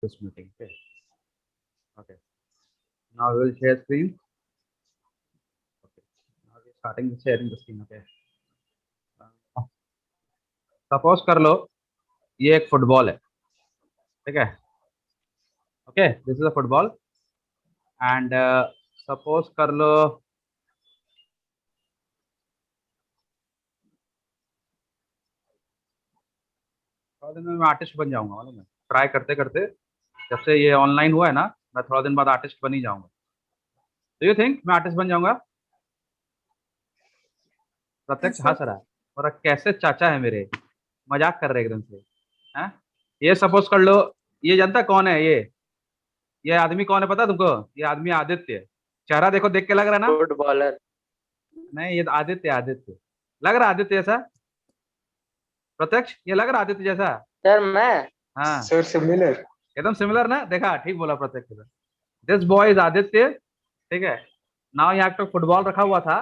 this meeting. Okay. Okay. Now we will share screen. Okay. Now we are starting with sharing the screen. Okay. Suppose कर लो ये एक football है, ठीक है. Okay, this is a football and suppose कर लो थोड़ा दिन में मैं आर्टिस्ट बन जाऊंगा, मालूम है. ट्राई करते करते जब से ये ऑनलाइन हुआ है ना, मैं थोड़ा दिन बाद आर्टिस्ट बन ही जाऊंगा. डू यू थिंक मैं आर्टिस्ट बन जाऊंगा? प्रत्यक्ष हंस रहा है. और कैसे चाचा है मेरे, मजाक कर रहे हैं एकदम से. हैं? ये सपोज कर लो, ये जनता कौन है, ये आदमी कौन है पता है तुमको? ये आदमी आदित्य है. चेहरा देखो, देख के लग रहा है ना? फुटबॉलर नहीं, ये आदित्य आदित्य लग रहा है, आदित्य जैसा. प्रत्यक्ष ये लग रहा है आदित्य जैसा. सर मैं हाँ, सर सिमिलर. एकदम सिमिलर ना. देखा, ठीक बोला प्रत्यक्ष. दिस बॉय इज आदित्य, ठीक है. नाउ यहाँ पे फुटबॉल रखा हुआ था,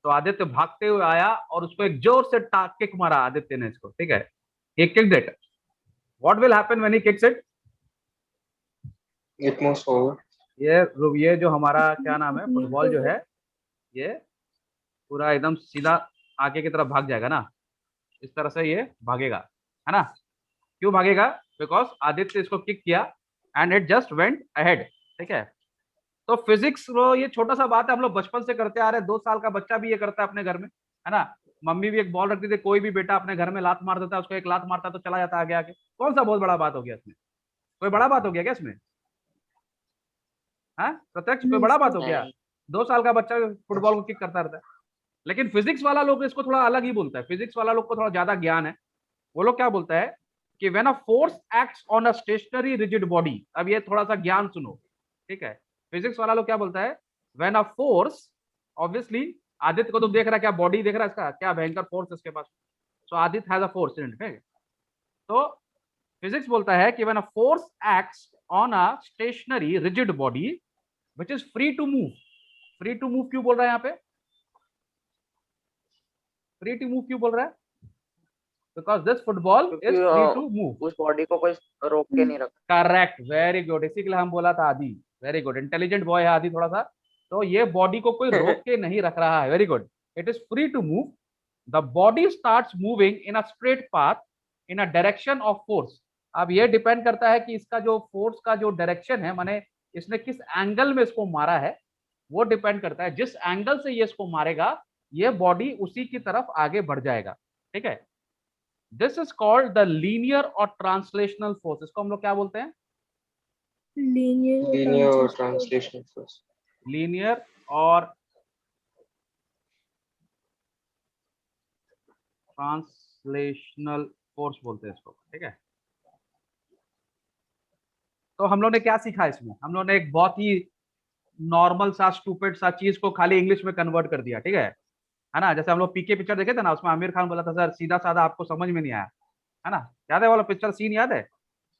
तो आदित्य भागते हुए आया और उसको एक जोर से किक मारा आदित्य ने इसको, ठीक है. He kicked it. What will happen when he kicks it? It moves forward. ये जो हमारा क्या नाम है, फुटबॉल जो है, ये पूरा एकदम सीधा आगे की तरफ भाग जाएगा ना. इस तरह से ये भागेगा, है ना. क्यों भागेगा? बिकॉज आदित्य इसको किक किया and it just went ahead, ठीक है. तो फिजिक्स ये छोटा सा बात है, हम लोग बचपन से करते आ रहे हैं. 2 साल का बच्चा भी ये करता है अपने घर में, है ना. मम्मी भी एक बॉल रखती थी, कोई भी बेटा अपने घर में लात मार देता है, उसको एक लात मारता है तो चला जाता है आगे आगे. कौन सा बहुत बड़ा बात हो गया इसमें? कोई बड़ा बात हो गया क्या इसमें? हाँ प्रत्यक्ष, कोई बड़ा बात हो गया? 2 साल का बच्चा फुटबॉल को किक करता रहता है. लेकिन फिजिक्स वाला लोग इसको थोड़ा अलग ही बोलता है. फिजिक्स वाला लोग को थोड़ा ज्यादा ज्ञान है. वो लोग क्या बोलता है कि when a force acts on a stationary rigid body. अब ये थोड़ा सा ज्ञान सुनो, ठीक है. फिजिक्स वाला लोग क्या बोलता है? When a force, obviously Aditya को तुम देख रहा है, क्या बॉडी देख रहा है इसका, क्या भयंकर फोर्स इसके पास. So Aditya has a force in it. तो फिजिक्स बोलता है कि when a force acts on a stationary rigid body which is free to move. Free to move क्यों बोल रहा है यहाँ पे? फ्री टू मूव क्यों बोल रहा है? Because this football is free to move. उस बॉडी को कोई रोक के नहीं रखा. Correct, very good. इसी के लिए हम बोला था आदि. वेरी गुड, इंटेलिजेंट बॉय है आदि थोड़ा सा. तो ये बॉडी को कोई रोक के नहीं रख रहा है. Very good. It is free to move. The body starts moving in a straight path in a direction of force. अब ये डिपेंड करता है कि इसका जो फोर्स का जो डायरेक्शन है, माने इसने किस एंगल में इसको मारा है, वो डिपेंड करता है. जिस एंगल से ये इसको मारेगा, ये बॉडी उसी की तरफ आगे बढ़ जाएगा, ठीक है. This is called the linear और ट्रांसलेशनल फोर्स. इसको हम लोग क्या बोलते हैं? लीनियर और ट्रांसलेशनल फोर्स. लीनियर और ट्रांसलेशनल फोर्स बोलते हैं इसको, ठीक है. तो हम लोग ने क्या सीखा इसमें? हम लोग ने एक बहुत ही नॉर्मल सा स्टूपिड सा चीज को खाली इंग्लिश में कन्वर्ट कर दिया, ठीक है ना. जैसे हम लोग पीके पिक्चर देखे थे ना, उसमें आमिर खान बोला था सर सीधा साधा आपको समझ में नहीं आया, है ना. याद है वाला पिक्चर सीन, याद है?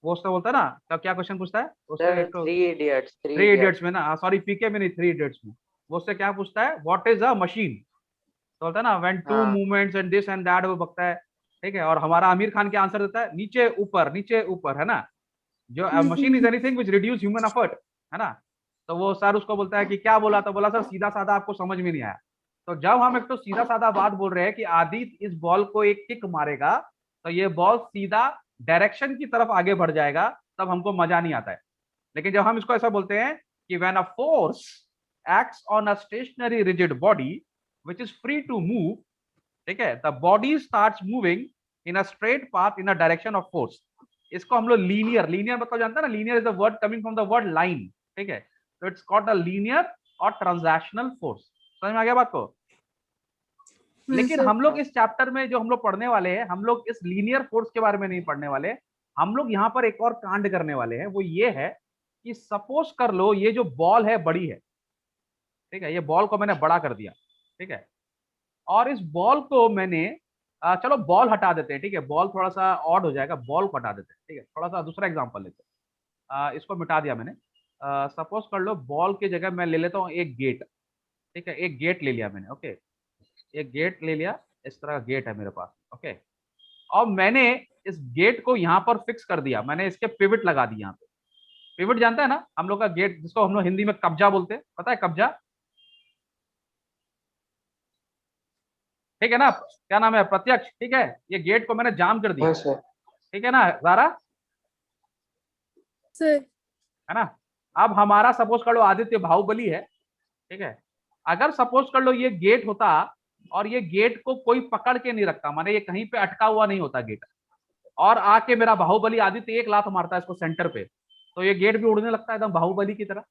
वो उससे बोलता है ना, तब क्या क्वेश्चन पूछता है उससे? थ्री इडियट्स में ना, सॉरी पीके में नहीं, थ्री इडियट्स में. वो उससे क्या पूछता है? What is a machine. तो बोलता है ना when two movements and this and that, वो बकता है, ठीक है. और हमारा आमिर खान क्या आंसर देता है? नीचे ऊपर, है ना. जो machine is anything which reduce human effort, है ना. तो वो सर उसको बोलता है कि क्या बोला? तो बोला सर सीधा साधा आपको समझ में नहीं आया. तो जब हम एक तो सीधा साधा बात बोल रहे हैं कि आदित्य इस बॉल को एक किक मारेगा तो ये बॉल सीधा डायरेक्शन की तरफ आगे बढ़ जाएगा, तब हमको मजा नहीं आता है. लेकिन जब हम इसको ऐसा बोलते हैं कि when a force acts on a stationary rigid body which is free to move, ठीक है, the body starts moving in a straight path in a direction of force. इसको हम लोग लीनियर मतलब जानते हैं ना. Linear is the word coming from the word line, ठीक है. तो इट्स कॉल्ड अ लीनियर और ट्रांजैक्शनल फोर्स. समझ में आ गया बात को? लेकिन हम लोग इस चैप्टर में जो हम लोग पढ़ने वाले हैं, हम लोग इस लीनियर फोर्स के बारे में नहीं पढ़ने वाले. हम लोग यहाँ पर एक और कांड करने वाले हैं. वो ये है कि सपोज कर लो ये जो बॉल है बड़ी है, ठीक है. ये बॉल को मैंने बड़ा कर दिया, ठीक है. और इस बॉल को मैंने चलो बॉल हटा देते हैं, ठीक है. बॉल थोड़ा सा ऑड हो जाएगा, बॉल को हटा देते हैं, ठीक है. थोड़ा सा दूसरा एग्जांपल लेते हैं. इसको मिटा दिया मैंने. सपोज कर लो बॉल की जगह मैं ले लेता हूँ एक गेट, ठीक है. एक गेट ले लिया मैंने, ओके. एक गेट ले लिया, इस तरह का गेट है मेरे पास, ओके. और मैंने इस गेट को यहाँ पर फिक्स कर दिया, मैंने इसके पिवट लगा दी यहाँ पे, पिवट जानता है ना हम लोग का गेट, जिसको हम लोग हिंदी में कब्जा बोलते हैं, पता है कब्जा? ठीक है ना, क्या नाम है, प्रत्यक्ष, ठीक है, ये गेट को मैंने जाम कर दिया, हाँ सर। ठीक है ना जारा, सर। है ना। अब हमारा सपोज कर लो आदित्य बाहुबली है, ठीक है, अगर सपोज कर लो ये गेट होता और ये गेट को कोई पकड़ के नहीं रखता, माने ये कहीं पे अटका हुआ नहीं होता गेट, और आके मेरा बाहुबली आदित्य एक लात मारता है इसको सेंटर पे, तो ये गेट भी उड़ने लगता है एकदम बाहुबली की तरह।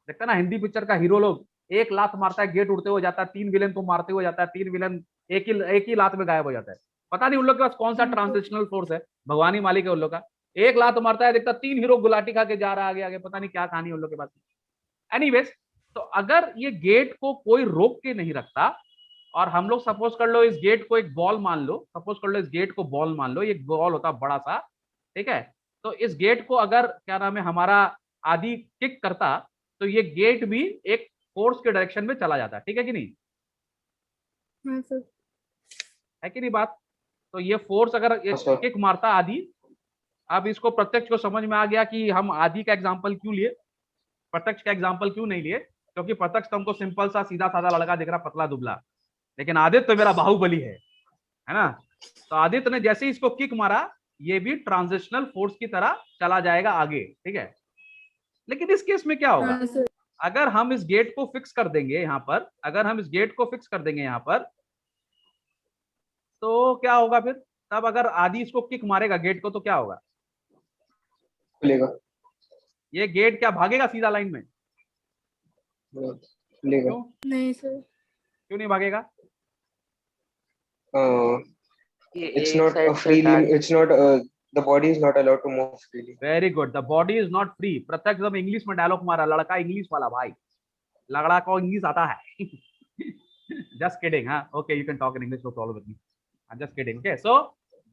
देखता ना हिंदी पिक्चर का हीरो लोग एक लात मारता है, गेट उड़ते हुए जाता है, 3 विलेन को मारते हुए जाता है, 3 विलेन एक ही लात में गायब हो जाता है। पता नहीं उन लोग के पास कौन सा ट्रांजिशनल फोर्स है, भगवानी मालिक है उन लोग का, एक लात मारता है, देखता 3 हीरो गुलाटी खा के जा रहा है आगे आगे, पता नहीं क्या कहानी है उन लोग के पास। एनीवेज, तो अगर ये गेट को कोई रोक के नहीं रखता, और हम लोग सपोज कर लो इस गेट को एक बॉल मान लो, सपोज कर लो इस गेट को बॉल मान लो, ये बॉल होता बड़ा सा, ठीक है, तो इस गेट को अगर क्या नाम है हमारा आदि किक करता, तो ये गेट भी एक फोर्स के डायरेक्शन में चला जाता, ठीक है कि नहीं, हाँ सर। है कि नहीं बात? तो ये फोर्स अगर ये हाँ, किक मारता आदि, अब इसको प्रत्यक्ष को समझ में आ गया कि हम आदि का एग्जांपल क्यों लिए, प्रत्यक्ष का एग्जांपल क्यों नहीं लिए, क्योंकि प्रत्यक्ष तो हमको सिंपल सा सीधा साधा लड़का दिख रहा, पतला दुबला, लेकिन आदित्य तो मेरा बाहुबली है ना। तो आदित्य ने जैसे ही इसको किक मारा, ये भी ट्रांजिशनल फोर्स की तरह चला जाएगा आगे, ठीक है। लेकिन इस केस में क्या होगा, हाँ सर। अगर हम इस गेट को फिक्स कर देंगे यहाँ पर, अगर हम इस गेट को फिक्स कर देंगे यहाँ पर, तो क्या होगा फिर, तब अगर आदि इसको किक मारेगा गेट को, तो क्या होगा, खुलेगा। ये गेट क्या भागेगा सीधा लाइन में? खुलेगा। क्यों नहीं सर। क्यों नहीं भागेगा? ये It's एक not साइड a से freely. Attach. It's not. The body is not allowed to move freely. Very good, the body is not free. प्रत्यक्ष एकदम इंग्लिश में डायलॉग मारा, लड़का इंग्लिश वाला भाई, लड़का को इंग्लिश आता है। जस्ट किडिंग, हाँ okay, you can talk in English, no problem with me, just kidding. Okay, so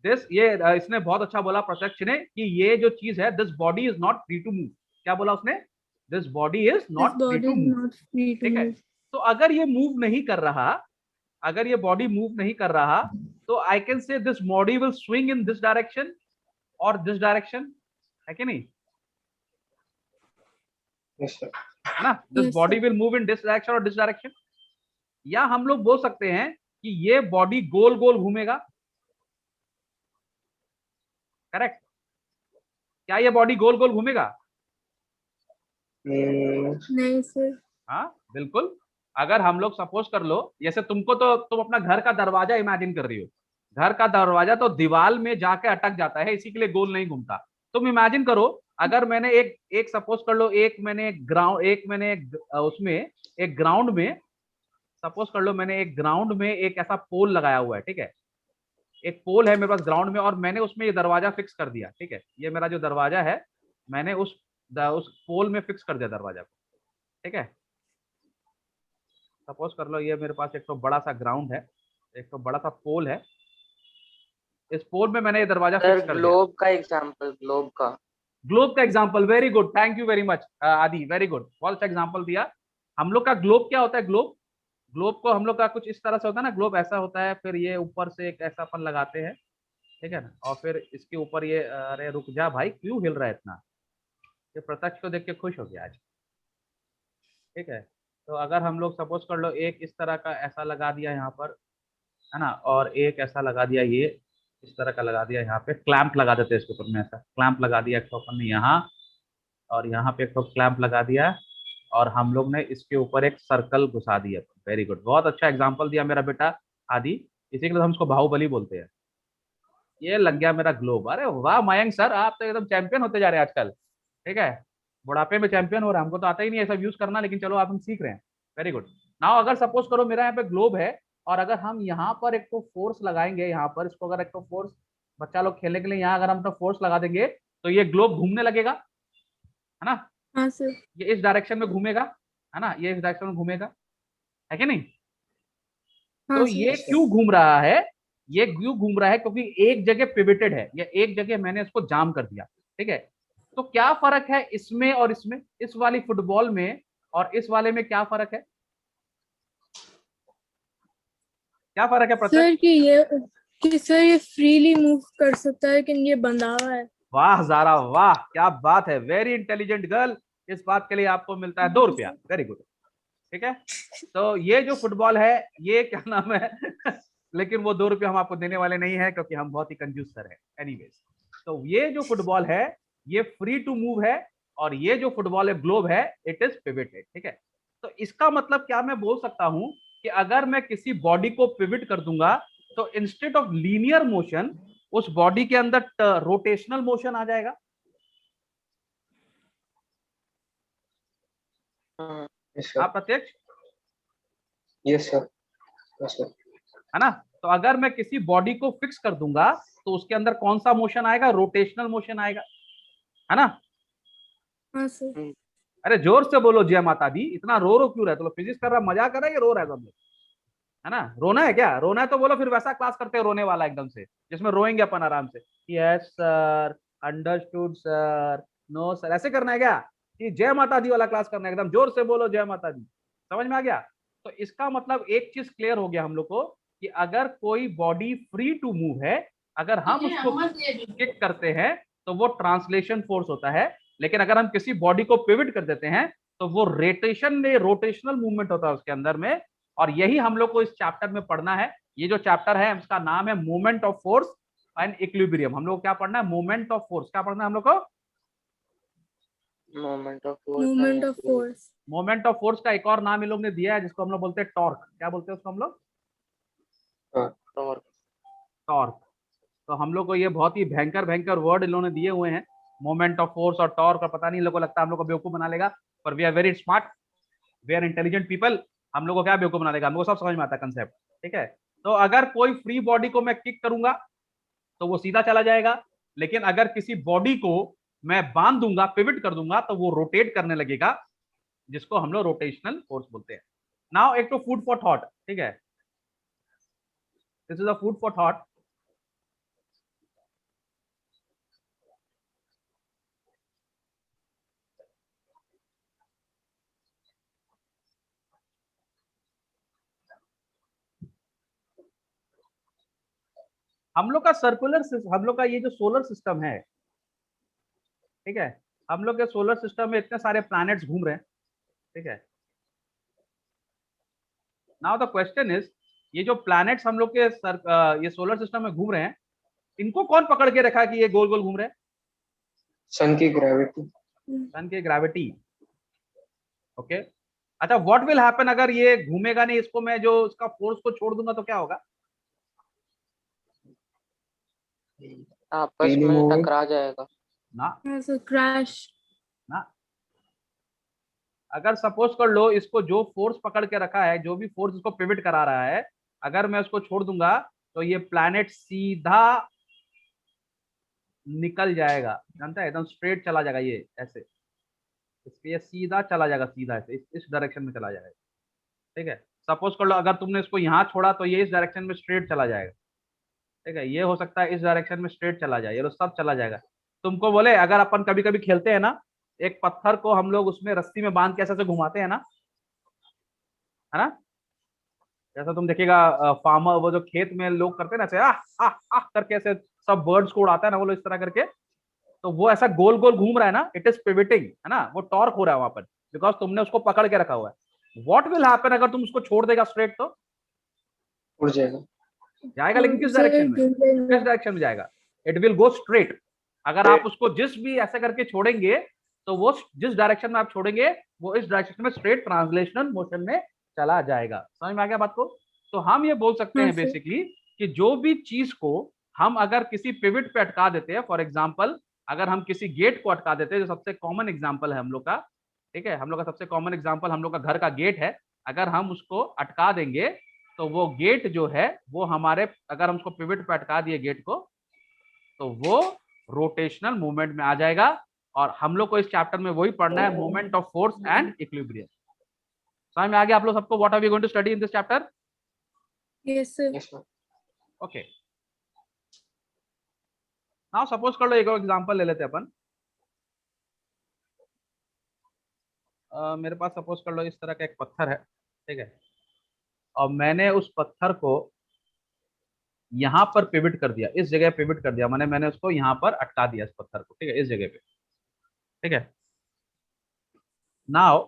this, ये इसने बहुत अच्छा बोला प्रत्यक्ष ने कि ये जो चीज है, this body is not free to move, क्या बोला उसने, this body is not free to move, ठीक है। तो अगर ये मूव नहीं कर रहा, अगर ये बॉडी मूव नहीं कर रहा, तो I can say this body will swing in this direction और दिस डायरेक्शन, है कि नहीं, Yes sir. है ना, this Yes, body sir. Will move in this direction और दिस डायरेक्शन। या हम लोग बोल सकते हैं कि ये बॉडी गोल गोल घूमेगा, करेक्ट, क्या ये बॉडी गोल गोल घूमेगा? नहीं सर। हाँ बिल्कुल। अगर हम लोग सपोज कर लो, जैसे तुमको, तो तुम अपना घर का दरवाजा इमेजिन कर रही हो, घर का दरवाजा तो दीवार में जाके अटक जाता है, इसी के लिए गोल नहीं घूमता। तुम इमेजिन करो, अगर मैंने एक सपोज कर लो, उसमें एक ग्राउंड में, सपोज कर लो मैंने एक ग्राउंड में एक ऐसा पोल लगाया हुआ है, ठीक है, एक पोल है मेरे पास ग्राउंड में, और मैंने उसमें ये दरवाजा फिक्स कर दिया, ठीक है, ये मेरा जो दरवाजा है, मैंने उस पोल में फिक्स कर दिया दरवाजा को, ठीक है। सपोज कर लो ये मेरे पास एक तो बड़ा सा ग्राउंड है, एक तो बड़ा सा पोल है, इस पोल में मैंने ये दरवाजा सर फिक्स कर दिया। ग्लोब का एग्जांपल, ग्लोब का। ग्लोब का example, very good, thank you very much आदि, वेरी गुड, बहुत अच्छा एग्जांपल दिया। हम लोग का ग्लोब क्या होता है, ग्लोब को हम लोग का कुछ इस तरह से होता है ना, ग्लोब ऐसा होता है, फिर ये ऊपर से एक ऐसा अपन लगाते हैं, ठीक है ना, और फिर इसके ऊपर ये, अरे रुक जा भाई, क्यों हिल रहा है इतना, ये प्रत्यक्ष को देख के खुश हो गया आज, ठीक है। तो अगर हम लोग सपोज कर लो एक इस तरह का ऐसा लगा दिया यहाँ पर, है ना, और एक ऐसा लगा दिया, ये इस तरह का लगा दिया, यहाँ पे क्लैंप लगा देते हैं इसके ऊपर में, ऐसा क्लैंप लगा दिया एक तो अपन ने यहाँ, और यहाँ पे एक तो क्लैंप लगा दिया, और हम लोग ने इसके ऊपर एक सर्कल घुसा दिया। वेरी गुड, बहुत अच्छा एग्जांपल दिया मेरा बेटा आदि, इसी के लिए हम इसको बाहुबली बोलते हैं। ये लग गया मेरा ग्लोब। अरे वाह मयंक सर, आप तो एकदम चैंपियन होते जा रहे हैं आजकल, ठीक है, बुढ़ापे में चैंपियन हो रहा है, हमको तो आता ही नहीं है सब यूज करना, लेकिन चलो आप हम सीख रहे हैं, वेरी गुड। नाउ अगर सपोज करो मेरा यहाँ पे ग्लोब है, और अगर हम यहाँ पर एक तो फोर्स लगाएंगे, यहाँ पर इसको अगर एक तो फोर्स, बच्चा लोग खेलने के लिए यहाँ अगर हम तो फोर्स लगा देंगे, तो ये ग्लोब घूमने लगेगा, है ना, हाँ सर। ये इस डायरेक्शन में घूमेगा, है ना, ये इस डायरेक्शन में घूमेगा, है कि नहीं। हाँ तो सर। ये क्यों घूम रहा है, ये क्यों घूम रहा है, क्योंकि एक जगह पिविटेड है, या एक जगह मैंने इसको जाम कर दिया, ठीक है। तो क्या फर्क है इसमें और इसमें, इस वाली फुटबॉल में और इस वाले में क्या फर्क है, क्या फर्क है प्रत्यक्ष? सर कि सर ये फ्रीली मूव कर सकता है, लेकिन ये बंधा हुआ है। वाह जारा, वाह क्या बात है, वेरी इंटेलिजेंट गर्ल। इस बात के लिए आपको मिलता है 2 रुपया, वेरी गुड। ठीक है, तो ये जो फुटबॉल है ये क्या नाम है लेकिन वो 2 रुपये हम आपको देने वाले नहीं है क्योंकि हम बहुत ही कंजूस सर है। एनीवेज, तो ये जो फुटबॉल है ये फ्री टू मूव है, और ये जो फुटबॉल है ग्लोब है इट इज पिविटेड। ठीक है, तो इसका मतलब क्या मैं बोल सकता हूं कि अगर मैं किसी बॉडी को पिविट कर दूंगा तो इंस्टेड ऑफ लीनियर मोशन उस बॉडी के अंदर रोटेशनल मोशन आ जाएगा। Yes, sir. आप प्रत्यक्ष, Yes, sir. Yes, sir. है ना? तो अगर मैं किसी बॉडी को फिक्स कर दूंगा तो उसके अंदर कौन सा मोशन आएगा? रोटेशनल मोशन आएगा, है ना? हाँ सर। अरे जोर से बोलो जय माता दी, इतना रो रो क्यों रहे? तो फिजिक्स कर रहा, मजाक कर रहा है कि रो रहा है सब लोग? है ना? रोना है क्या? रोना है तो बोलो, फिर वैसा क्लास करते हैं रोने वाला एकदम से, जिसमें रोएंगे अपन आराम से, yes sir, understood sir, no sir, ऐसे करना है क्या? कि जय माता दी वाला क्लास करना है, एकदम जोर से बोलो जय माता दी। समझ में आ गया? तो इसका मतलब एक चीज क्लियर हो गया हम लोग को कि अगर कोई बॉडी फ्री टू मूव है, अगर हम उसको किक करते हैं तो वो ट्रांसलेशन फोर्स होता है, लेकिन अगर हम किसी बॉडी को पिविट कर देते हैं तो वो रोटेशनल मूवमेंट होता है उसके अंदर में। और यही हम लोग को इस चैप्टर में पढ़ना है। ये जो चैप्टर है इसका नाम है movement of force and equilibrium. हम लोग क्या पढ़ना है? Movement of force. क्या पढ़ना है हम लोग को? Moment of movement of force. Moment of force का एक और नाम इन लोग ने दिया है जिसको हम लोग बोलते हैं टॉर्क। क्या बोलते हैं उसको हम लोग? टॉर्क। टॉर्क। तो हम लोग को ये बहुत ही भयंकर भयंकर वर्ड इन लोगों ने दिए हुए हैं, मोमेंट ऑफ फोर्स और टॉर्क। और पता नहीं इन लोग को लगता है हम लोग को बेवकूफ बना लेगा, पर we are very smart, we are intelligent people. हम लोग को क्या बेवकूफ बना देगा? हम लोग को सब समझ में आता है कंसेप्ट। ठीक है, तो अगर कोई फ्री बॉडी को मैं किक करूंगा तो वो सीधा चला जाएगा, लेकिन अगर किसी बॉडी को मैं बांध दूंगा, पिविट कर दूंगा, तो वो रोटेट करने लगेगा, जिसको हम लोग रोटेशनल फोर्स बोलते हैं। नाउ एक तो फूड फॉर थॉट। ठीक है, this is a food for thought. हम लोग का हम लोग का ये जो सोलर सिस्टम है, ठीक है, हम लोग के सोलर सिस्टम में इतने सारे प्लैनेट्स घूम रहे हैं। ठीक है, नाउ द क्वेश्चन इज, ये जो प्लैनेट्स हम लोग के ये सोलर सिस्टम में घूम रहे हैं, इनको कौन पकड़ के रखा कि ये गोल गोल घूम रहे हैं? Sun की gravity. सन की ग्रेविटी। ओके, अच्छा, व्हाट विल हैपन अगर ये घूमेगा नहीं, इसको मैं जो इसका फोर्स को छोड़ दूंगा तो क्या होगा? आपस Freely में moving. टकरा जाएगा। ना हाँ सर, क्रैश। ना, अगर सपोज कर लो इसको जो फोर्स पकड़ के रखा है, जो भी फोर्स इसको पिविट करा रहा है, अगर मैं उसको छोड़ दूंगा तो ये प्लैनेट सीधा निकल जाएगा, जानता है, एकदम स्ट्रेट चला जाएगा ये ऐसे, इसके ये सीधा चला जाएगा, सीधा ऐसे इस डायरेक्शन में चला जाएगा। ठीक है, सपोज कर लो अगर तुमने इसको यहाँ छोड़ा तो ये इस डायरेक्शन में स्ट्रेट चला जाएगा। ठीक है, ये हो सकता है इस डायरेक्शन में स्ट्रेट चला जाए, ये तो सब चला जाएगा। तुमको बोले अगर अपन कभी कभी खेलते हैं ना, एक पत्थर को हम लोग उसमें रस्सी में बांध के ऐसे घुमाते हैं ना, है ना? जैसा तुम देखिएगा फार्मर, वो जो खेत में लोग करते हैं ना ऐसे करके, ऐसे सब बर्ड्स को उड़ाता है ना वो लोग इस तरह करके, तो वो ऐसा गोल गोल घूम रहा है ना, इट इज पिविटिंग, है ना? वो टॉर्क हो रहा है वहां पर, बिकॉज तुमने उसको पकड़ के रखा हुआ है। व्हाट विल हैपन अगर तुम उसको छोड़ देगा स्ट्रेट तो? उड़ जाएगा. जाएगा, लेकिन किस डायरेक्शन में? किस डायरेक्शन में जाएगा? It will go straight. अगर आप उसको जिस भी ऐसे करके छोड़ेंगे तो वो जिस डायरेक्शन में आप छोड़ेंगे वो इस डायरेक्शन में स्ट्रेट ट्रांसलेशनल मोशन में चला जाएगा। समझ में आ गया बात को? तो हम ये बोल सकते हैं बेसिकली कि जो भी चीज को हम अगर किसी पिविट पे अटका देते हैं, फॉर एग्जाम्पल अगर हम किसी गेट को अटका देते हैं, जो सबसे कॉमन एग्जाम्पल है हम लोग का, ठीक है, हम लोग का सबसे कॉमन एग्जाम्पल हम लोग का घर का गेट है, अगर हम उसको अटका देंगे तो वो गेट जो है वो हमारे, अगर हम उसको पिविट पे अटका दिए गेट को, तो वो रोटेशनल मूवमेंट में आ जाएगा। और हम लोग को इस चैप्टर में वही पढ़ना है, movement of force and equilibrium. समझ में आ गया आप लोग सबको? What are we going to study in this chapter? Yes sir. Yes, sir. Okay, now suppose कर लो एक और एग्जांपल ले लेते हैं अपन। मेरे पास सपोज कर लो इस तरह का एक पत्थर है, ठीक है, और मैंने उस पत्थर को यहाँ पर पिवट कर दिया, इस जगह पिवट कर दिया, मैंने उसको यहाँ पर अटका दिया इस पत्थर को, ठीक है, इस जगह पे, ठीक है। नाउ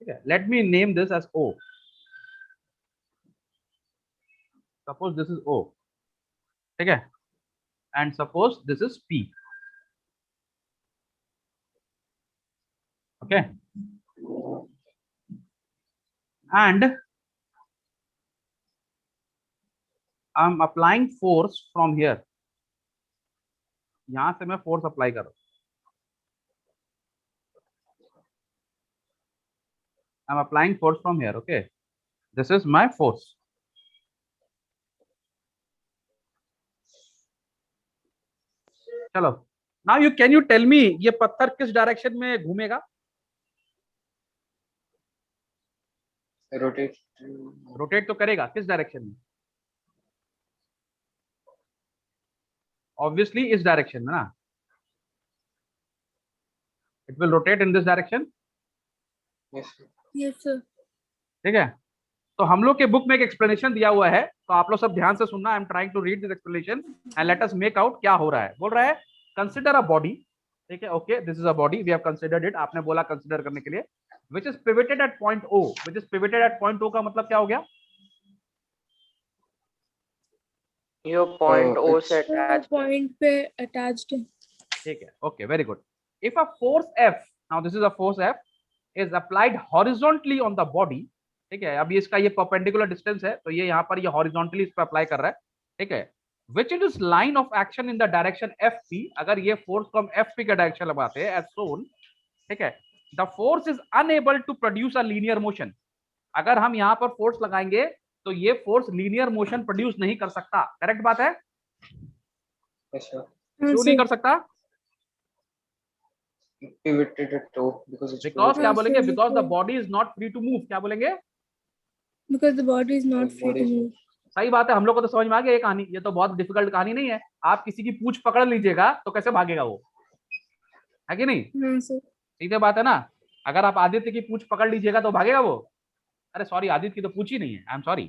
ठीक है, let me name this as O, suppose this is O, ठीक है, and suppose this is P, okay, and I am applying force from here, यहां से मैं फोर्स अप्लाई कर रहा हूं, I am applying force from here, okay, this is my force. चलो, now you can you tell me ये पत्थर किस डायरेक्शन में घूमेगा? रोटेट। रोटेट तो करेगा, किस डायरेक्शन में? ऑब्वियसली इस डायरेक्शन में ना, it will rotate in this direction, yes sir. Yes, sir. ठीक है। तो हम लोग के बुक में एक एक्सप्लेनेशन दिया हुआ है, तो आप लोग सब ध्यान से सुनना, I am trying to read this explanation and let us make out क्या हो रहा है। बोल रहा है कंसिडर अ बॉडी, ठीक है, okay, this is a body, we have considered it, आपने बोला कंसिडर करने के लिए, which is pivoted at point O, which is pivoted at point O का मतलब क्या हो गया? Your point O it's- से attached. Point पे attached है. ठीक है, okay, very good. If a force F, now this is a force F is applied horizontally on the body, ठीक है, अभी इसका ये परपेंडिकुलर डिस्टेंस है, तो ये यहाँ पर ये हॉरिजॉन्टली इस पर अप्लाई कर रहा है, ठीक है, which is is line of action in the direction FP, अगर ये फोर्स को हम FP का डायरेक्शन लगाते हैं एज सोन, ठीक है, the force is unable to produce a linear motion, अगर हम यहाँ पर फोर्स लगाएंगे तो ये फोर्स लीनियर मोशन प्रोड्यूस नहीं कर सकता, करेक्ट बात है? Yes sir. हाँ, क्यों नहीं sir. कर सकता? Pivoted at toe because it's because क्या हाँ, बोलेंगे? sir, बिकॉज द बिल्कुल. Body is not free to move, क्या बोलेंगे? Because the body is not The free body to is- move. सही बात है, हम लोग को तो समझ में आ गया ये कहानी, ये तो बहुत डिफिकल्ट कहानी नहीं है, आप किसी की पूंछ पकड़ लीजिएगा तो कैसे भागेगा वो, है कि नहीं? हाँ, sir. सीधे बात है ना, अगर आप आदित्य की पूंछ पकड़ लीजिएगा तो भागेगा वो? अरे सॉरी, आदित्य की तो पूंछ ही नहीं है, आई एम सॉरी,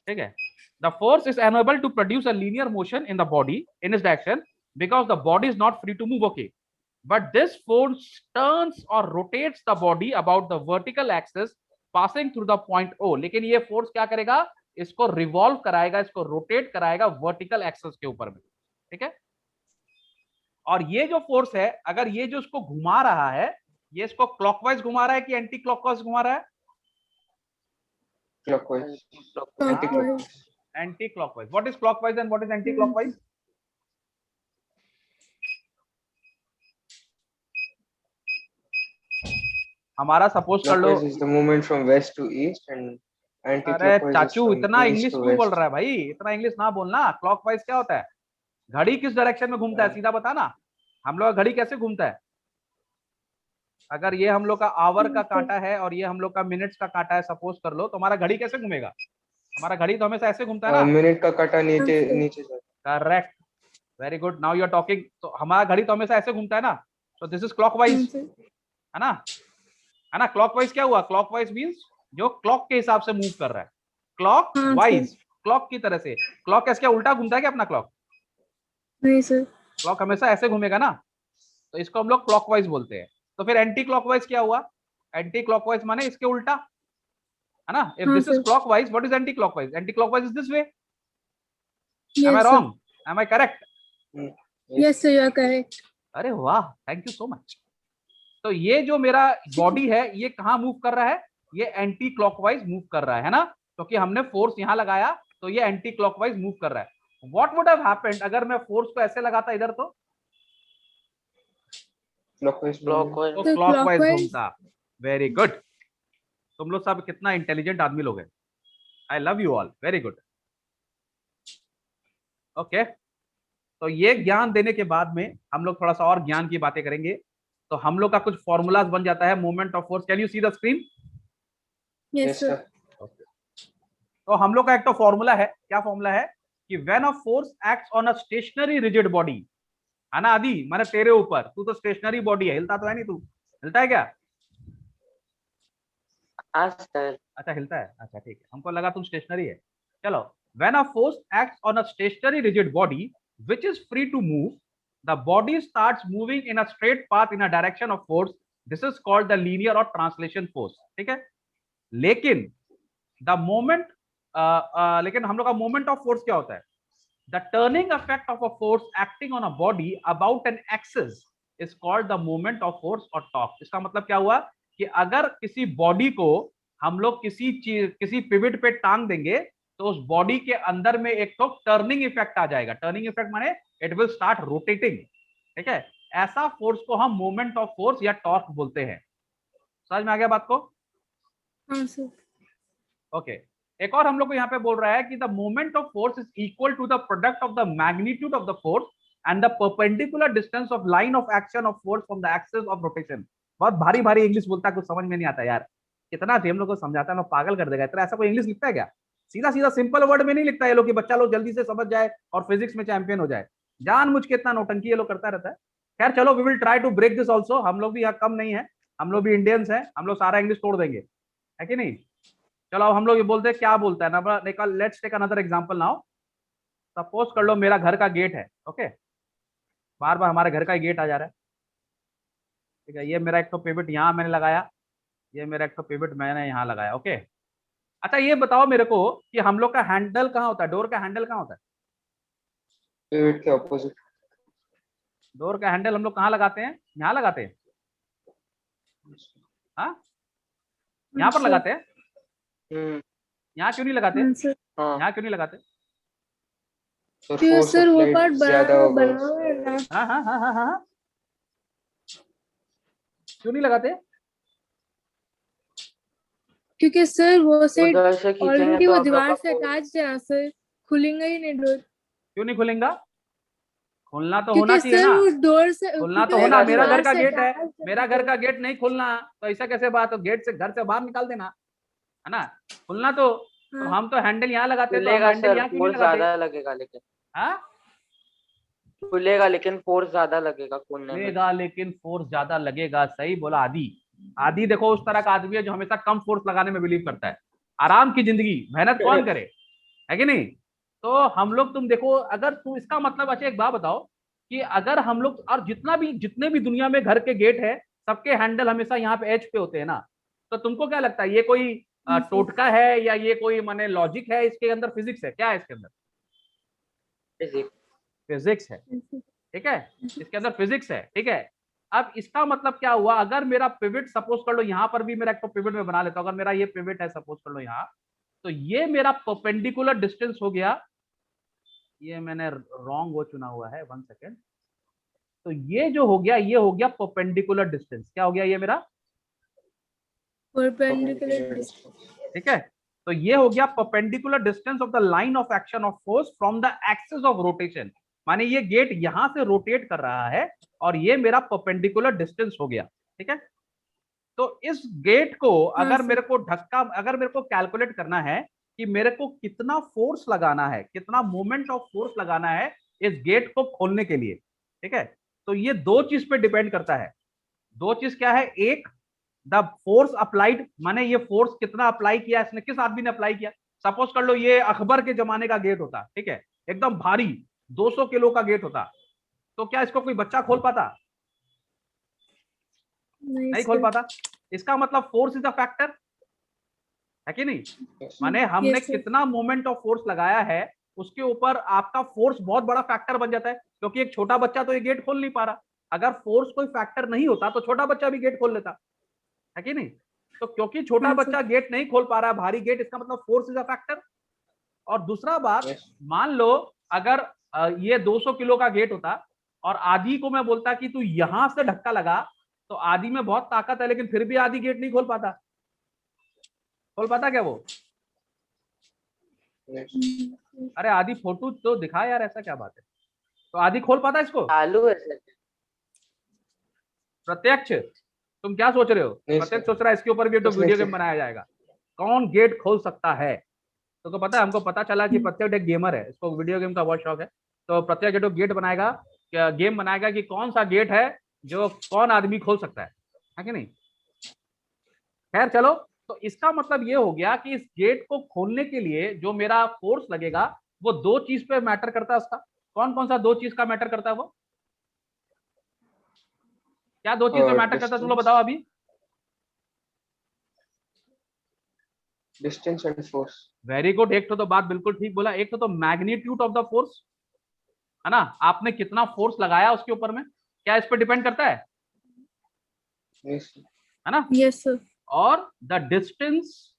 ठीक है। The force is unable to produce a linear motion in the body in इस direction because the body is not free to move, okay, but this force turns or rotates the body about the vertical axis passing through the point O, लेकिन ये force क्या करेगा? इसको revolve कराएगा, इसको rotate कराएगा vertical axis के ऊपर में, ठीक है। और ये जो फोर्स है, अगर ये जो इसको घुमा रहा है, ये इसको क्लॉकवाइज घुमा रहा है कि एंटी क्लॉकवाइज घुमा रहा है? Clockwise. Clockwise. Anti clockwise. What is clockwise and what is anti clockwise? हमारा सपोज कर लो, Clockwise is the movement from west to east and अरे anti-clockwise is चाचू from इतना east इंग्लिश to क्यों बोल west. रहा है भाई? इतना इंग्लिश ना बोलना। क्लॉकवाइज क्या होता है? घड़ी किस डायरेक्शन में घूमता है, सीधा बता ना, हम लोग का घड़ी कैसे घूमता है? अगर ये हम लोग का आवर का कांटा है और ये हम लोग का मिनट्स का कांटा है, सपोज कर लो, तो हमारा घड़ी कैसे घूमेगा? हमारा घड़ी तो हमेशा ऐसे घूमता है ना। मिनट का काटा नीचे Okay. नीचे जाता correct, very good, now you are talking. तो हमारा घड़ी तो हमेशा ऐसे घूमता है ना, तो दिस इज क्लॉकवाइज, हाँ, sir. है ना, है ना। क्लॉकवाइज क्या हुआ? क्लॉकवाइज मींस जो क्लॉक के हिसाब से मूव कर रहा है, क्लॉक हाँ, वाइज, क्लॉक की तरह से। क्लॉक कैसे, क्या उल्टा घूमता है क्या अपना क्लॉक? नहीं, sir. क्लॉक हमेशा ऐसे घूमेगा ना, तो इसको हम लोग क्लॉकवाइज बोलते हैं। तो फिर एंटी क्लॉकवाइज क्या हुआ? एंटी क्लॉकवाइज माने इसके उल्टा, है ना। इफ हाँ, this is sir. Clockwise, what is anti clockwise? Anti clockwise is this way, am I Yes, sir. Wrong, am I correct? Yes, sir. You are correct. अरे वाह, थैंक यू सो मच। तो ये जो मेरा body है, ये कहाँ move कर रहा है? ये एंटी क्लॉकवाइज मूव कर रहा है ना, क्योंकि हमने फोर्स यहाँ लगाया, तो ये एंटी क्लॉकवाइज मूव कर रहा है। व्हाट वुड हैव हैपेंड अगर मैं फोर्स को ऐसे लगाता इधर, तो clockwise Clockwise. तो तो क्लॉकवाइज clockwise. घूमता। वेरी गुड, तुम लोग सब कितना इंटेलिजेंट आदमी लोग हैं, I love you all, very good. Okay, तो ये ज्ञान देने के बाद में हम लोग थोड़ा सा और ज्ञान की बातें करेंगे। तो हम लोग का कुछ फॉर्मूलाज बन जाता है moment of force. Can you see the screen? Yes, Yes, sir. sir. तो हम लोग का एक तो फॉर्मूला है, क्या फॉर्मूला है? कि when a force acts on a stationary rigid body, है ना आदि, मैंने तेरे ऊपर, तू तो स्टेशनरी बॉडी है, हिलता तो है नहीं, तू हिलता है क्या? हाँ सर। अच्छा हिलता है, अच्छा ठीक है, हमको लगा तुम स्टेशनरी है। चलो, when a force acts on a stationary rigid body which is free to move, the body starts moving in a straight path in a direction of force, this is called the linear और translation force, ठीक है। लेकिन the moment लेकिन हम लोग का moment of force क्या होता है? The turning effect of a force acting on a body about an axis is called the moment of force और टॉर्क। इसका मतलब क्या हुआ कि अगर किसी बॉडी को हम लोग किसी चीज, किसी पिवट पे टांग देंगे, तो उस बॉडी के अंदर में एक तो टर्निंग इफेक्ट आ जाएगा। टर्निंग इफेक्ट माने इट विल स्टार्ट रोटेटिंग, ठीक है। ऐसा फोर्स को हम मोमेंट ऑफ फोर्स या टॉर्क बोलते हैं। समझ में आ गया बात को? हाँ सर। ओके, एक और हम लोग को यहाँ पे बोल रहा है कि the moment of force is equal to the product of the magnitude of the force and the perpendicular distance of line of action of force from the axis of rotation. बहुत भारी भारी इंग्लिश बोलता है, कुछ समझ में नहीं आता यार। कितना भी हम लोग को समझाता है, मैं पागल कर देगा। इतना ऐसा कोई इंग्लिश लिखता है क्या? सीधा सीधा सिंपल वर्ड में नहीं लिखता है ये लोग कि बच्चा लोग जल्दी से समझ जाए और फिजिक्स में चैंपियन हो जाए। जानबूझ के इतना नौटंकी ये लोग करता रहता है। खैर चलो, we will try to break this also. हम लोग भी यहाँ कम नहीं है, हम लोग भी इंडियंस हैं, हम लोग सारा इंग्लिश तोड़ देंगे, है कि नहीं। चलो अब हम लोग ये बोलते हैं, क्या बोलता है ना, let's take another example now. Suppose कर लो मेरा घर का गेट है, ओके, बार बार हमारे घर का गेट आ जा रहा है, ठीक है। ये मेरा एक तो पिवट यहाँ मैंने लगाया, ये मेरा एक तो पिवट मैंने यहाँ लगाया, ओके। अच्छा ये बताओ मेरे को कि हम लोग का हैंडल कहाँ होता है? डोर का हैंडल कहाँ होता है? पिवट के ऑपोजिट। डोर का हैंडल हम लोग कहाँ लगाते हैं? यहाँ लगाते हैं, हाँ यहाँ पर लगाते हैं। यहाँ क्यों नहीं लगाते? सर हाँ यहाँ क्यों नहीं लगाते? तो क्यों फोर्स सर, वो अप्लाइड पार्ट ज्यादा होगा। बना हुआ है ना। हाँ हाँ हाँ हाँ हाँ, क्यों नहीं लगाते? क्योंकि सर वो साइड उधर से खींचेंगे ऑलरेडी तो वो हम लोग दीवार का से अटैच है ना सर, खुलेगा ही नहीं डोर। क्यों नहीं खुलेगा? खुलना तो होना क्योंकि चाहिए सर ना, वो डोर से, खुलना क्योंकि तो वो होना। खुलेगा मेरा घर दीवार का से गेट है, attached मेरा घर का गेट नहीं खुलना, तो ऐसा कैसे बात हो? गेट से, घर से बाहर निकाल देना, है ना। खुलना तो हाँ। हम तो हैंडल यहाँ लगाते हैं, तो हम खुलेगा हैंडल सर, यहाँ क्यों नहीं फोर्स लगाते? ज्यादा लगेगा लेकिन। हाँ खुलेगा लेकिन फोर्स ज्यादा लगेगा खोलने में। खुलेगा लेकिन फोर्स ज्यादा लगेगा, सही बोला आदि। आदि देखो उस तरह का आदमी है जो हमेशा कम फोर्स लगाने में बिलीव करता है। आराम की जिंदगी, मेहनत कौन करे, है कि नहीं। तो हम लोग, तुम देखो, अगर तुम इसका मतलब, अच्छा एक बात बताओ कि अगर हम लोग, और जितने भी दुनिया में घर के गेट है, सबके हैंडल हमेशा यहाँ पे एच पे होते हैं ना, तो तुमको क्या लगता है ये कोई टोटका है या ये कोई माने लॉजिक है? इसके अंदर फिजिक्स है, क्या है इसके अंदर? फिजिक्स। फिजिक्स है, ठीक है, इसके अंदर फिजिक्स है, ठीक है। अब इसका मतलब क्या हुआ, अगर मेरा पिवट, सपोज कर लो यहाँ पर भी मेरा एक तो पिवट में बना लेता हूँ, अगर मेरा ये पिवट है सपोज कर लो यहाँ, तो ये मेरा परपेंडिकुलर डिस्टेंस हो गया। ये मैंने रॉन्ग वो चुना हुआ है, 1 सेकेंड। तो ये जो हो गया, ये हो गया परपेंडिकुलर डिस्टेंस। क्या हो गया ये मेरा? Perpendicular distance. ठीक है, तो ये हो गया perpendicular distance of the line of action of force from the axis of rotation. माने ये गेट यहां से रोटेट कर रहा है और ये मेरा परपेंडिकुलर डिस्टेंस हो गया, ठीक है। तो इस गेट को हाँ अगर सर। मेरे को अगर मेरे को कैलकुलेट करना है कि मेरे को कितना फोर्स लगाना है, कितना मोमेंट ऑफ फोर्स लगाना है इस गेट को खोलने के लिए, ठीक है, तो ये दो चीज पे डिपेंड करता है। दो चीज क्या है? एक, द फोर्स अप्लाइड, माने ये फोर्स कितना अप्लाई किया इसने, किस आदमी ने अप्लाई किया। सपोज कर लो ये अकबर के जमाने का गेट होता, ठीक है, एकदम भारी 200 किलो का गेट होता, तो क्या इसको कोई बच्चा खोल पाता? नहीं खोल पाता। इसका मतलब फोर्स इज अ फैक्टर, है कि नहीं। माने हमने कितना मोमेंट ऑफ फोर्स लगाया है उसके ऊपर आपका फोर्स बहुत बड़ा फैक्टर बन जाता है, क्योंकि एक छोटा बच्चा तो ये गेट खोल नहीं पा रहा। अगर फोर्स कोई फैक्टर नहीं होता तो छोटा बच्चा भी गेट खोल लेता, है कि नहीं। तो क्योंकि छोटा बच्चा गेट नहीं खोल पा रहा है, भारी गेट, इसका मतलब फोर्स इज अ फैक्टर। और दूसरा बात, मान लो अगर ये 200 किलो का गेट होता और आदि को मैं बोलता कि तू यहां से धक्का लगा, तो आदि में बहुत ताकत है लेकिन फिर भी आदि गेट नहीं खोल पाता। खोल पाता क्या वो? अरे आदि फोटो तो दिखा यार, ऐसा क्या बात है। तो आदि खोल पाता इसको? चालू है सर। प्रत्यक्ष, तुम क्या सोच रहे हो? प्रत्यक्ष सोच रहा है इसके ऊपर भी तो वीडियो गेम बनाया जाएगा, कौन गेट खोल सकता है। तो पता है, हमको पता चला कि प्रत्यक्ष एक गेमर है, इसको वीडियो गेम का बहुत शौक है। तो प्रत्यक्ष जो गेट बनाएगा गेम बनाएगा कि कौन सा गेट है जो कौन आदमी खोल सकता है कि नहीं। खैर चलो, तो इसका मतलब ये हो गया कि इस गेट को खोलने के लिए जो मेरा फोर्स लगेगा वो दो चीज पे मैटर करता है। उसका कौन कौन सा दो चीज का मैटर करता है? वो क्या दो चीज पे मैटर करता है तुम लोग बताओ अभी? Distance and force. Very good, एक तो बात बिल्कुल ठीक बोला। एक तो मैग्नीट्यूड ऑफ द फोर्स, है ना, आपने कितना फोर्स लगाया उसके ऊपर में, क्या इस पर डिपेंड करता है यस ना। Yes, sir. और the distance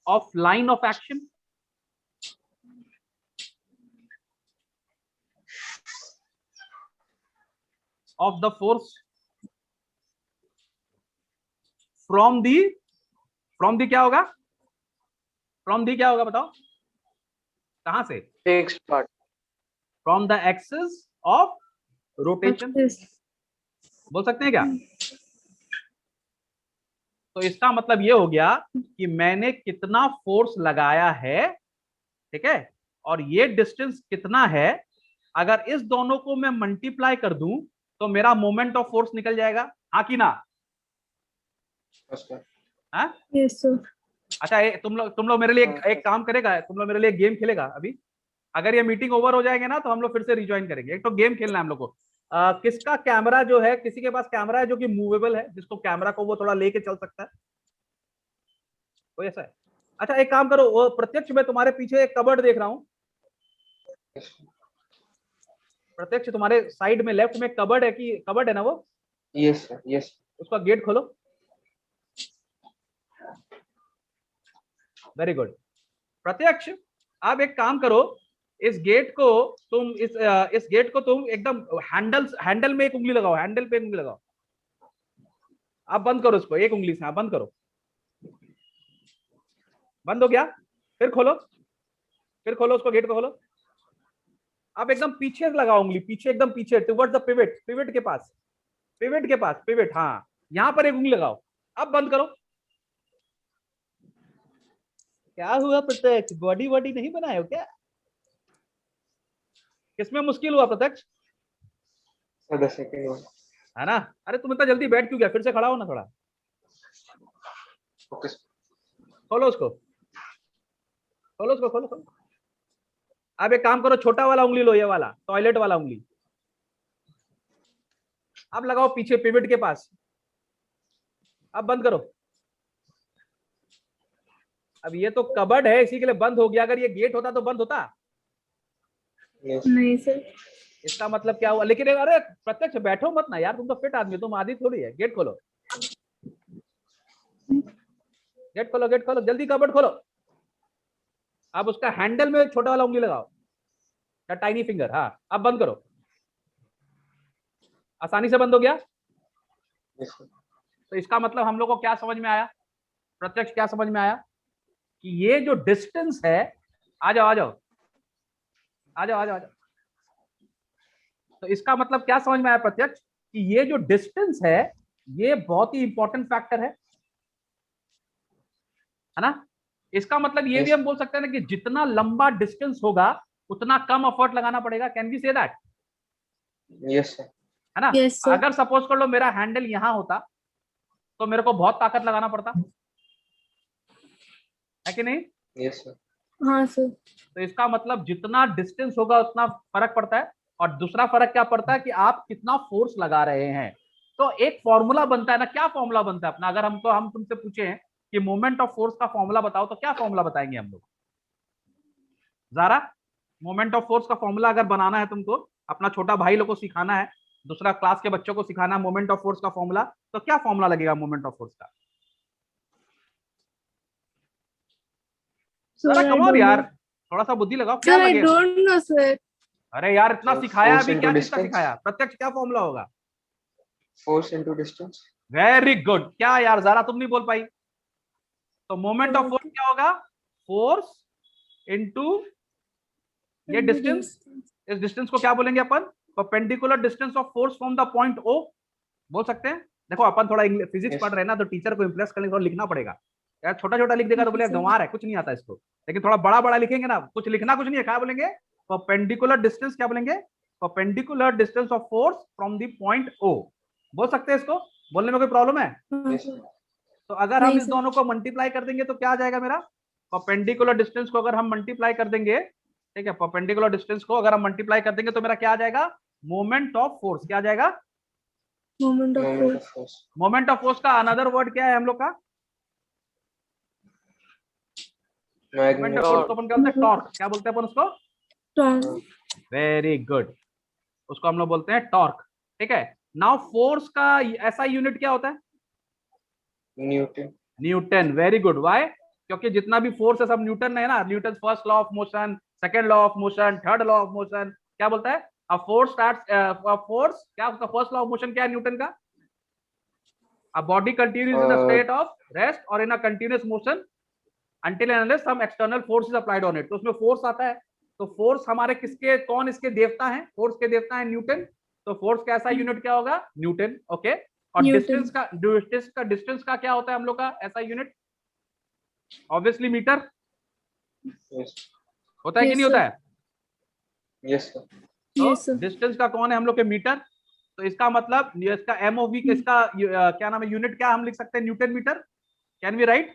of line of action, of the force from the क्या होगा? फ्रॉम दी क्या होगा बताओ? कहां से? Fixed part. From the axis of rotation, Yes. बोल सकते हैं क्या? तो इसका मतलब ये हो गया कि मैंने कितना फोर्स लगाया है, ठीक है, और ये डिस्टेंस कितना है। अगर इस दोनों को मैं मल्टीप्लाई कर दूं तो मेरा मोमेंट ऑफ फोर्स निकल जाएगा, हाँ कि ना? हाँ? Yes, sir. अच्छा, तुम लोग मेरे लिए एक काम करेगा, तुम लोग मेरे लिए गेम खेलेगा अभी। अगर ये मीटिंग ओवर हो जाएंगे ना तो हम लोग फिर से रिज्वाइन करेंगे। एक तो गेम खेलना है हम लोग को। किसका कैमरा जो है, किसी के पास कैमरा है जो कि मूवेबल है, जिसको कैमरा को वो थोड़ा लेके चल सकता है, कोई ऐसा है? अच्छा एक काम करो, वो प्रत्यक्ष मैं तुम्हारे पीछे एक कबर्ड देख रहा हूँ। प्रत्यक्ष तुम्हारे साइड में लेफ्ट में कबर्ड है, कि कबर्ड है ना वो? Yes sir yes. उसका गेट खोलो। Very good. प्रत्यक्ष आप एक काम करो, इस गेट को तुम एकदम हैंडल में एक उंगली लगाओ, हैंडल पे एक उंगली लगाओ। आप बंद करो इसको एक उंगली से, आप बंद करो। बंद हो गया? फिर खोलो उसको, गेट को खोलो। आप एकदम पीछे लगाओ उंगली, पीछे, एकदम पीछे, टुवर्ड्स द पिवट के पास, पिवट, हाँ, यहां पर एक उंगली लगाओ। अब बंद करो। क्या हुआ प्रत्यक्ष, बॉडी नहीं बनाए हो क्या? किसमें मुश्किल हुआ प्रत्यक्ष? सेकंड है ना? अरे तुम इतना जल्दी बैठ क्यों गया? फिर से खड़ा हो ना थोड़ा। ओके। खोलो उसको, खोलो। अब एक काम करो, छोटा वाला उंगली लो, ये वाला टॉयलेट वाला उंगली। अब लगाओ पीछे पिवट के पास। अब बंद करो। अब ये तो कबर्ड है इसी के लिए बंद हो गया, अगर ये गेट होता तो बंद होता? नहीं सर। इसका मतलब क्या हुआ? लेकिन अरे प्रत्यक्ष बैठो मत ना यार, तुम तो फिट आदमी हो, तुम आदि थोड़ी है। गेट खोलो, जल्दी कबर्ड खोलो। अब उसका हैंडल में छोटा वाला उंगली लगाओ, या टाइनी फिंगर, हाँ। अब बंद करो। आसानी से बंद हो गया। तो इसका मतलब हम लोग को क्या समझ में आया? प्रत्यक्ष क्या समझ में आया? कि ये जो डिस्टेंस है, आ जाओ। तो इसका मतलब क्या समझ में आया प्रत्यक्ष? कि ये जो डिस्टेंस है ये बहुत ही इंपॉर्टेंट फैक्टर है ना? इसका मतलब ये भी हम बोल सकते हैं ना कि जितना लंबा डिस्टेंस होगा उतना कम एफर्ट लगाना पड़ेगा। Can we say that? Yes sir. है ना? Yes, sir. अगर सपोज कर लो मेरा हैंडल यहां होता तो मेरे को बहुत ताकत लगाना पड़ता है कि नहीं? Yes sir. हाँ सर। तो इसका मतलब जितना डिस्टेंस होगा उतना फर्क पड़ता है। और दूसरा फर्क क्या पड़ता है कि आप कितना फोर्स लगा रहे हैं। तो एक फॉर्मूला बनता है ना, क्या फॉर्मूला बनता है अपना? अगर हम तुमसे पूछे कि मोमेंट ऑफ फोर्स का फॉर्मूला बताओ तो क्या फॉर्मूला बताएंगे हम लोग? ज़ारा, मोमेंट ऑफ फोर्स का फॉर्मूला अगर बनाना है तुमको, अपना छोटा भाई लोग को सिखाना है, दूसरा क्लास के बच्चों को सिखाना है मोमेंट ऑफ फोर्स का फॉर्मूला, तो क्या फॉर्मूला लगेगा मोमेंट ऑफ फोर्स का? Sir, ज़रा I कम ऑन don't यार, know. थोड़ा सा बुद्धि लगाओ, क्या Sir, I लगेगा? don't know, sir. अरे यार इतना So, सिखाया force अभी, into क्या चीज का distance. सिखाया? प्रत्यक्ष क्या फॉर्मूला होगा? Force into distance. Very good. क्या यार ज़ारा तुम नहीं बोल पाई? तो मोमेंट ऑफ फोर्स क्या होगा? फोर्स इनटू ये डिस्टेंस। इस डिस्टेंस को क्या बोलेंगे अपन? Perpendicular distance of force from the point O, बोल सकते हैं। देखो अपन थोड़ा फिजिक्स Yes. पढ़ रहे हैं ना, तो टीचर को इंप्रेस करने थोड़ा लिखना पड़ेगा यार। छोटा छोटा लिख देगा तो बोले Okay, sir. गंवार है, कुछ नहीं आता इसको। लेकिन थोड़ा बड़ा बड़ा लिखेंगे ना, कुछ लिखना कुछ नहीं है, क्या बोलेंगे? परपेंडिकुलर डिस्टेंस क्या बोलेंगे? Perpendicular distance of force from the point O। बोल सकते हैं इसको? बोलने में कोई प्रॉब्लम है? हाँ Yes, सर। sir. तो अगर हम नहीं इस सर। दोनों को मल्टीप्लाई कर देंगे तो क्या आ जाएगा मेरा? परपेंडिकुलर डिस्टेंस को अगर हम मल्टीप्लाई कर देंगे, ठीक है, परपेंडिकुलर डिस्टेंस को अगर हम मल्टीप्लाई कर देंगे तो मेरा क्या आ जाएगा? Moment of force. क्या आ जाएगा? Moment of Moment force. of force. Moment of force का अनदर वर्ड क्या है हम लोग का? मोमेंट ऑफ फोर्स को Magnitude. अपन क्या बोलते हैं? टॉर्क। क्या बोलते हैं अपन उसको? टॉर्क। वेरी गुड, उसको हम लोग बोलते हैं टॉर्क। ठीक है, नाउ फोर्स का ऐसा यूनिट क्या होता है? Newton. Newton. Very good. Why? क्योंकि जितना भी फोर्स है सब न्यूटन है ना। Newton first law of motion, second law of motion, third law of motion क्या बोलता है? अ फोर्स स्टार्ट्स, फोर्स क्या, उसका फर्स्ट लॉ ऑफ मोशन क्या है न्यूटन का? A body continues in a state of rest और in a continuous motion until and unless some external force is applied on it। तो उसमें force आता है। तो फोर्स हमारे किसके, कौन इसके देवता हैं? फोर्स के देवता हैं न्यूटन। तो फोर्स का ऐसा यूनिट क्या होगा? न्यूटन। ओके, और न्यूटन। डिस्टेंस का क्या होता है हम लोग का ऐसा यूनिट? Obviously metre. Yes. होता है कि Yes, नहीं होता sir. है? Yes, sir. तो यस सर। डिस्टेंस का कौन है हम लोग के? मीटर। तो इसका मतलब इसका एमओवी, इसका क्या नाम है, यूनिट क्या हम लिख सकते हैं? Newton metre. Can we write?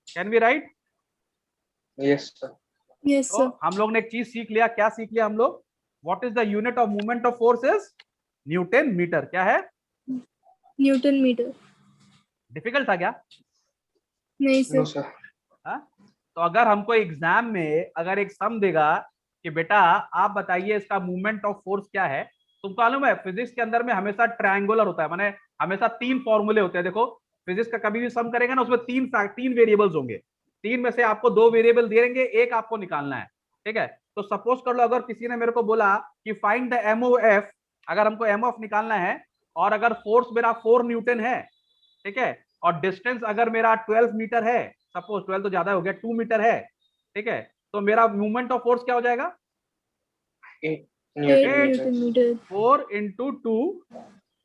Can we write? Yes, sir. Yes तो सर। हम लोग ने एक चीज सीख लिया। क्या सीख लिया हम लोग? What is the unit of movement of force is newton metre. क्या है? Newton metre. डिफिकल्ट था क्या? नहीं No, सर। sir. हाँ? तो अगर हमको एग्जाम में अगर एक सम देगा कि बेटा आप बताइए इसका मूवमेंट ऑफ फोर्स क्या है, तुमको मालूम है फिजिक्स के अंदर में हमेशा ट्रायंगुलर होता है, माने हमेशा तीन फॉर्मूले होते हैं। देखो फिजिक्स का कभी भी सम करेगा ना, उसमें तीन वेरिएबल्स होंगे। तीन में से आपको दो वेरिएबल दे देंगे, एक आपको निकालना है। ठीक है, तो सपोज कर लो अगर किसी ने मेरे को बोला कि फाइंड द एमओएफ, अगर हमको एमओएफ निकालना है और अगर फोर्स मेरा 4 न्यूटन है, ठीक है, और डिस्टेंस अगर मेरा 12 मीटर है, सपोज 12 तो ज्यादा हो गया, 2 मीटर है, ठीक है, तो मेरा मूवमेंट ऑफ फोर्स क्या हो जाएगा? 8 8 Newton newton meters. Metre. 4 into 2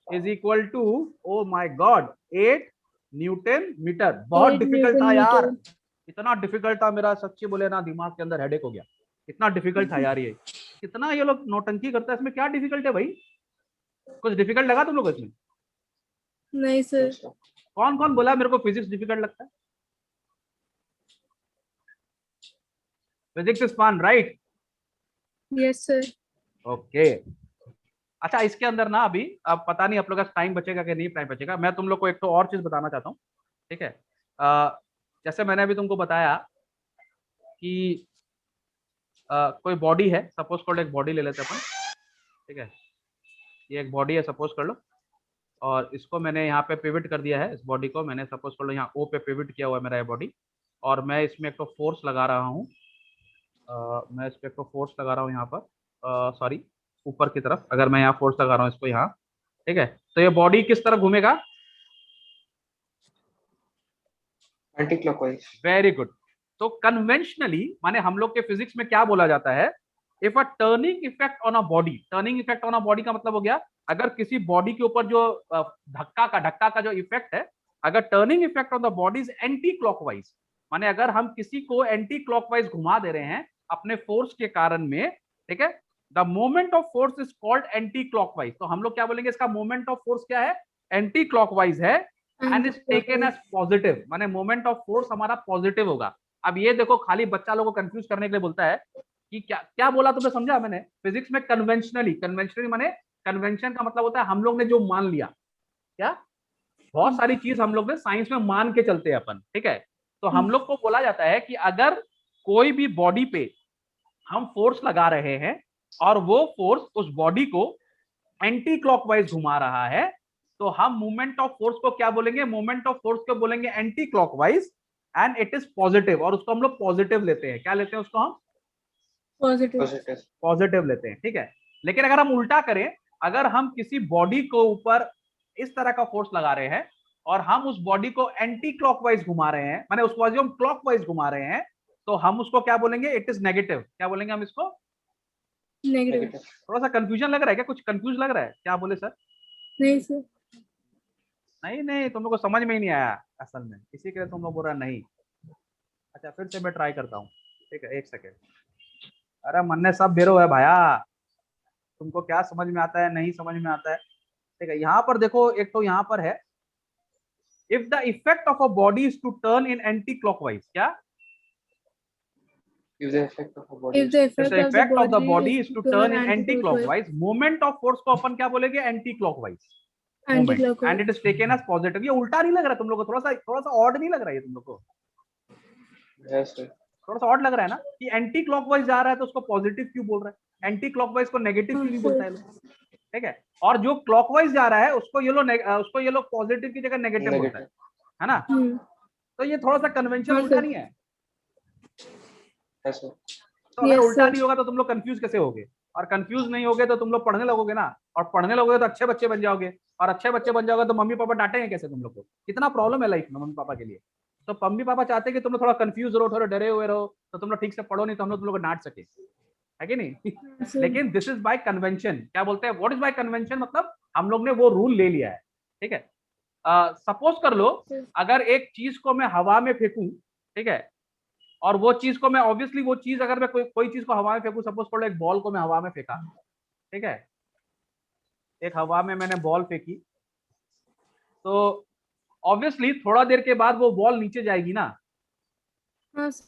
is equal to, oh my God, 8 newton metre. बहुत 8 डिफिकल्ट था न्यूटन यार, मीटर। इतना डिफिकल्ट था मेरा, सच्ची बोले ना दिमाग के अंदर हेडेक हो गया। इतना डिफिकल्ट था यार ये, कितना ये लोग नौटंकी करता है। इसमें क्या डिफिकल्ट है भाई? कुछ डिफिकल्ट लगा तुम लोग इसमें? नहीं सर। Yes, sir. कौन कौन बोला मेरे को फिजिक्स डिफिकल्ट लगता है? Physics is fun, right? Yes sir. Okay. अच्छा, इसके अंदर ना अभी अब पता नहीं आप लोग का टाइम बचेगा कि नहीं टाइम बचेगा। मैं तुम लोग को एक तो और चीज बताना चाहता हूँ। ठीक है, जैसे मैंने अभी तुमको बताया कि कोई बॉडी है, सपोज कर लो एक बॉडी ले लेते हैं अपन। ठीक है, ये एक बॉडी है सपोज कर लो, और इसको मैंने यहाँ पे पिविट कर दिया है। इस बॉडी को मैंने सपोज कर लो यहाँ ओ पे पिविट किया हुआ है मेरा ये बॉडी, और मैं इसमें एक तो फोर्स लगा रहा हूँ। मैं इस पे एक तो फोर्स लगा रहा हूँ यहाँ पर, सॉरी ऊपर की तरफ अगर मैं यहाँ फोर्स लगा रहा हूँ इसको यहाँ। ठीक है, तो ये बॉडी किस तरह घूमेगा? Anti-clockwise. Very good. तो कन्वेंशनली माने हम लोग के फिजिक्स में क्या बोला जाता है? If a turning effect on a body, turning effect on a body का मतलब हो गया अगर किसी बॉडी के ऊपर जो धक्का का जो इफेक्ट है, अगर turning effect on the body is anti clockwise, माने अगर हम किसी को एंटी क्लॉकवाइज घुमा दे रहे हैं अपने फोर्स के कारण में, ठीक है, the moment of force is called anti clockwise. तो हम लोग क्या बोलेंगे इसका मोमेंट ऑफ फोर्स क्या है? एंटी क्लॉकवाइज है, and is taken as positive, माने मोमेंट ऑफ फोर्स हमारा पॉजिटिव होगा। अब ये देखो खाली बच्चा लोगों को कंफ्यूज करने के लिए बोलता है कि क्या क्या बोला तुमने, समझा मैंने? फिजिक्स में कन्वेंशनली माने कन्वेंशन का मतलब होता है हम लोग ने जो मान लिया। क्या? बहुत सारी चीज हम लोग ने साइंस में मान के चलते हैं अपन। ठीक है, तो हम लोग को बोला जाता है कि अगर कोई भी बॉडी पे हम फोर्स लगा रहे हैं और वो फोर्स उस बॉडी को एंटी क्लॉकवाइज घुमा रहा है, तो हम मूवमेंट ऑफ फोर्स को क्या बोलेंगे? मूवमेंट ऑफ फोर्स को बोलेंगे anti clockwise, and it is positive, और उसको हम लोग पॉजिटिव लेते हैं। क्या लेते हैं उसको हम? पॉजिटिव। Positive. पॉजिटिव लेते हैं। ठीक है, लेकिन अगर हम उल्टा करें, अगर हम किसी बॉडी को ऊपर इस तरह का फोर्स लगा रहे हैं और हम उस बॉडी को एंटी क्लॉकवाइज घुमा रहे हैं, माने उसको हम क्लॉकवाइज घुमा रहे हैं, तो हम उसको क्या बोलेंगे? It is negative. क्या बोलेंगे हम इसको? नेगेटिव। Negative. थोड़ा सा कंफ्यूजन लग रहा है क्या? कुछ कंफ्यूज लग रहा है क्या? बोले सर? नहीं सर। नहीं नहीं, तुम लोग को समझ में ही नहीं आया असल में, इसी के लिए तुम लोग बोल रहा नहीं। अच्छा, फिर से मैं ट्राई करता हूँ। ठीक है, एक सेकेंड। अरे मन्ने सब बेरो है भाया, तुमको क्या समझ में आता है नहीं समझ में आता है। ठीक है, यहाँ पर देखो, एक तो यहाँ पर है if the effect of a body is to turn in anti clockwise, क्या If the effect of a body If is the If effect the of the effect of the body body is to turn in anti-clockwise, moment of force को अपन क्या बोलेंगे, anti-clockwise moment, anti-clockwise. and it is taken as positive। ये उल्टा नहीं लग रहा तुम लोग को, थोड़ा सा ऑड नहीं लग रहा है ये तुम लोग को, yes sir, थोड़ा सा ऑड लग रहा है ना कि एंटी क्लॉकवाइज जा रहा है तो उसको पॉजिटिव क्यों बोल रहा है, एंटी क्लॉकवाइज को नेगेटिव क्यों नहीं बोलता है लोग। ठीक है, और जो क्लॉकवाइज जा रहा है उसको ये लोग पॉजिटिव की जगह नेगेटिव बोलता है ना। Hmm. तो ये थोड़ा सा कन्वेंशन हाँ, उल्टा सर। नहीं है। yes sir, तो अगर Yes, उल्टा sir. नहीं होगा तो तुम लोग कंफ्यूज कैसे होगे, और कंफ्यूज नहीं होगे तो तुम लोग पढ़ने लगोगे ना, और पढ़ने लगोगे तो अच्छे बच्चे बन जाओगे, और अच्छे बच्चे बन जाओगे तो मम्मी पापा डांटेंगे कैसे तुम लोग को। कितना प्रॉब्लम है लाइफ में मम्मी पापा के लिए। तो मम्मी पापा चाहते हैं कि तुम लोग थोड़ा कंफ्यूज रहो, थोड़ा डरे हुए रहो, तो तुम लोग ठीक से पढ़ो, नहीं तो हम लोग तुम लोग को डांट सके, है कि नहीं। Sir. लेकिन दिस इज बाय कन्वेंशन। क्या बोलते हैं, व्हाट इज बाय कन्वेंशन, मतलब हम लोग ने वो रूल ले लिया है। ठीक है, सपोज कर लो अगर एक चीज को मैं हवा में फेंकूं, ठीक है, और वो चीज को मैं ऑब्वियसली वो चीज अगर मैं कोई चीज को हवा में फेंकूं, सपोज कर लो एक बॉल को मैं हवा में फेंका, ठीक है, एक हवा में मैंने बॉल फेंकी, तो ऑब्वियसली थोड़ा देर के बाद वो बॉल नीचे जाएगी ना। हाँ